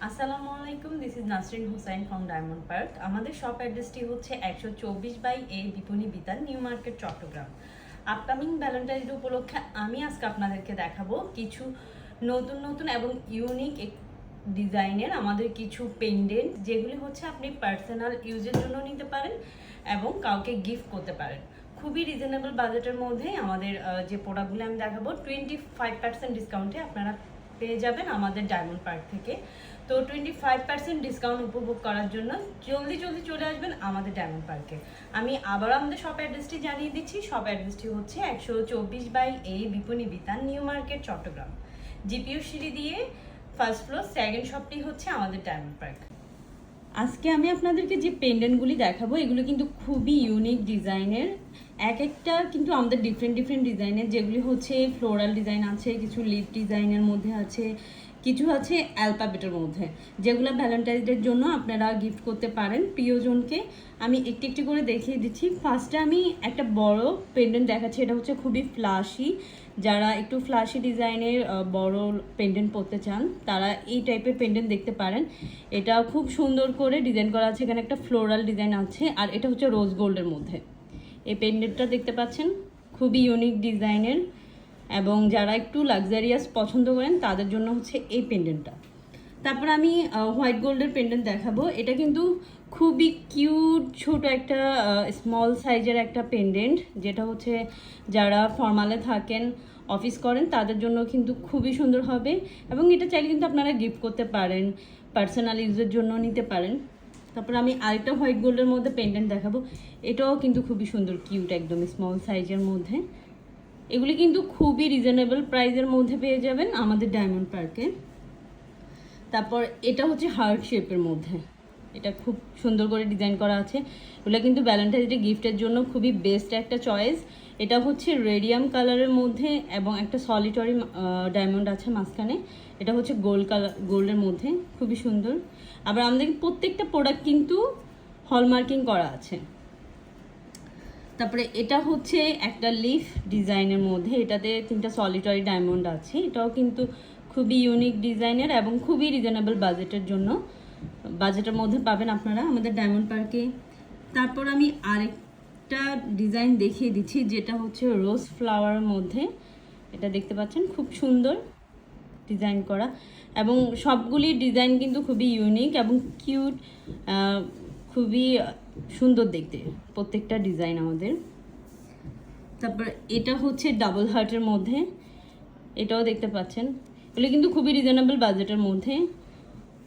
আসসালামু আলাইকুম, this is Nasrin Hussain from Diamond Park. আমাদের শপ অ্যাড্রেসটি হচ্ছে 124/A Biponi Bitan, New Market, Chittagong. Upcoming Valentine's day উপলক্ষে আমি আজকে আপনাদেরকে দেখাবো কিছু নতুন নতুন এবং ইউনিক ডিজাইনের আমাদের কিছু পেন্ডেন্ট, যেগুলি হচ্ছে আপনি পার্সোনাল ইউজের জন্য নিতে পারেন এবং কাউকে গিফট করতে পারেন। খুবই রিজনেবল বাজেটের মধ্যে আমাদের যে প্রোডাক্টগুলো আমি দেখাবো 25% ডিসকাউন্টে আপনারা পেয়ে যাবেন আমাদের ডায়মন্ড পার্ক থেকে। তো 25% ডিসকাউন্ট উপভোগ করার জন্য জলদি জলদি চলে আসবেন আমাদের ডায়মন্ড পার্কে। আমি আবার আমাদের শপ অ্যাড্রেসটি জানিয়ে দিচ্ছি। শপ অ্যাড্রেসটি হচ্ছে 124/A Biponi Bitan, New Market, Chittagong. GPU সিঁড়ি দিয়ে ফার্স্ট ফ্লোর, সেকেন্ড শপটি হচ্ছে আমাদের ডায়মন্ড পার্ক। আজকে আমি আপনাদেরকে যে পেন্ডেন্টগুলি দেখাবো এগুলো কিন্তু খুবই ইউনিক ডিজাইনের। এক একটা কিন্তু আমাদের ডিফারেন্ট ডিফারেন্ট ডিজাইনের, যেগুলি হচ্ছে ফ্লোরাল ডিজাইন আছে, কিছু লিপ ডিজাইনের মধ্যে আছে, কিছু আছে অ্যালফাবেটের মধ্যে, যেগুলো ভ্যালেন্টাইন্স ডের জন্য আপনারা গিফট করতে পারেন প্রিয়জনকে। আমি একটি একটি করে দেখিয়ে দিচ্ছি। ফার্স্টে আমি একটা বড় পেন্ডেন্ট দেখাচ্ছি। এটা হচ্ছে খুবই ফ্লাশি। যারা একটু ফ্লাশি ডিজাইনের বড় পেন্ডেন্ট পরতে চান তারা এই টাইপের পেন্ডেন্ট দেখতে পারেন। এটা খুব সুন্দর করে ডিজাইন করা আছে, এখানে একটা ফ্লোরাল ডিজাইন আছে, আর এটা হচ্ছে রোজ গোল্ডের মধ্যে। এই পেন্ডেন্টটা দেখতে পাচ্ছেন, খুবই ইউনিক ডিজাইনের, এবং যারা একটু লাক্সারিয়াস পছন্দ করেন তাদের জন্য হচ্ছে এই পেন্ডেন্টটা। তারপর আমি হোয়াইট গোল্ডের পেন্ডেন্ট দেখাবো। এটা কিন্তু খুবই কিউট ছোট একটা স্মল সাইজের একটা পেন্ডেন্ট, যেটা হচ্ছে যারা ফর্মালে থাকেন, অফিস করেন, তাদের জন্য কিন্তু খুবই সুন্দর হবে। এবং এটা চাইলে কিন্তু আপনারা গিফট করতে পারেন, পার্সোনাল ইউজের জন্য নিতে পারেন। তারপর আমি আরেকটা হোয়াইট গোল্ডের মধ্যে পেন্ডেন্ট দেখাবো। এটাও কিন্তু খুবই সুন্দর, কিউট, একদম স্মল সাইজের মধ্যে। এগুলি কিন্তু খুবই রিজনেবল প্রাইসের মধ্যে পেয়ে যাবেন আমাদের ডায়মন্ড পার্কে। তারপর এটা হচ্ছে হার্ট শেপের মধ্যে, এটা খুব সুন্দর করে ডিজাইন করা আছে। এগুলো কিন্তু ভ্যালেন্টাইন্স ডে গিফটের জন্য খুবই বেস্ট একটা চয়েস। এটা হচ্ছে রেডিয়াম কালারের মধ্যে এবং একটা সলিটরি ডায়মন্ড আছে মাঝখানে। এটা হচ্ছে গোল্ডের মধ্যে, খুবই সুন্দর। আবার আমাদের প্রত্যেকটা প্রোডাক্ট কিন্তু হলমার্কিং করা আছে। তারপরে এটা হচ্ছে একটা লিফ ডিজাইনের মধ্যে, এটাতে 3টা সলিটরি ডায়মন্ড আছে। এটাও কিন্তু খুবই ইউনিক ডিজাইনের এবং খুবই রিজনেবল বাজেটের মধ্যে পাবেন আপনারা আমাদের ডায়মন্ড পার্কে। তারপর আমি আরেকটা ডিজাইন দেখিয়ে দিচ্ছি, যেটা হচ্ছে রোজ ফ্লাওয়ারের মধ্যে। এটা দেখতে পাচ্ছেন, খুব সুন্দর ডিজাইন করা, এবং সবগুলি ডিজাইন কিন্তু খুবই ইউনিক এবং কিউট, খুবই সুন্দর দেখতে প্রত্যেকটা ডিজাইন আমাদের। তারপর এটা হচ্ছে ডাবল হার্টের মধ্যে, এটাও দেখতে পাচ্ছেন। এগুলো কিন্তু খুবই রিজনেবল বাজেটের মধ্যে।